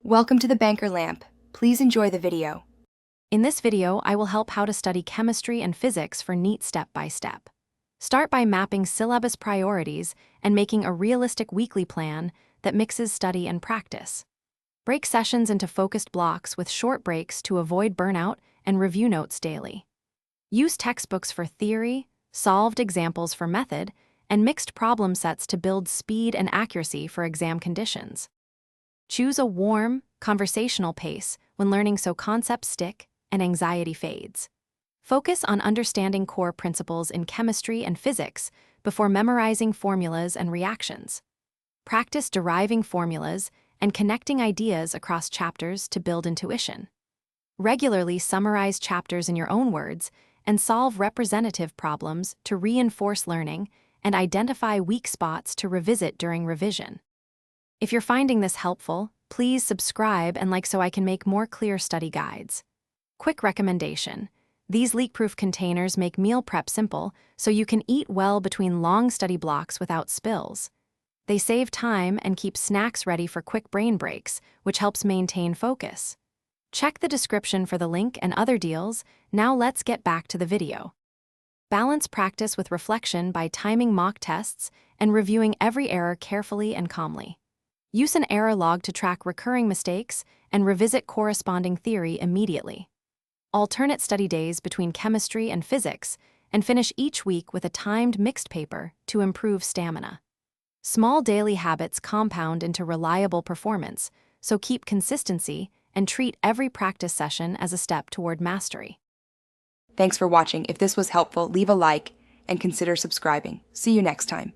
Welcome to the Banker Lamp. Please enjoy the video. In this video, I will help how to study chemistry and physics for Neet step by step. Start by mapping syllabus priorities and making a realistic weekly plan that mixes study and practice. Break sessions into focused blocks with short breaks to avoid burnout and review notes daily. Use textbooks for theory, solved examples for method, and mixed problem sets to build speed and accuracy for exam conditions. Choose a warm, conversational pace when learning so concepts stick and anxiety fades. Focus on understanding core principles in chemistry and physics before memorizing formulas and reactions. Practice deriving formulas and connecting ideas across chapters to build intuition. Regularly summarize chapters in your own words and solve representative problems to reinforce learning and identify weak spots to revisit during revision. If you're finding this helpful, please subscribe and like so I can make more clear study guides. Quick recommendation: these leak-proof containers make meal prep simple so you can eat well between long study blocks without spills. They save time and keep snacks ready for quick brain breaks, which helps maintain focus. Check the description for the link and other deals. Now let's get back to the video. Balance practice with reflection by timing mock tests and reviewing every error carefully and calmly. Use an error log to track recurring mistakes and revisit corresponding theory immediately. Alternate study days between chemistry and physics, and finish each week with a timed mixed paper to improve stamina. Small daily habits compound into reliable performance, so keep consistency and treat every practice session as a step toward mastery. Thanks for watching. If this was helpful, leave a like and consider subscribing. See you next time.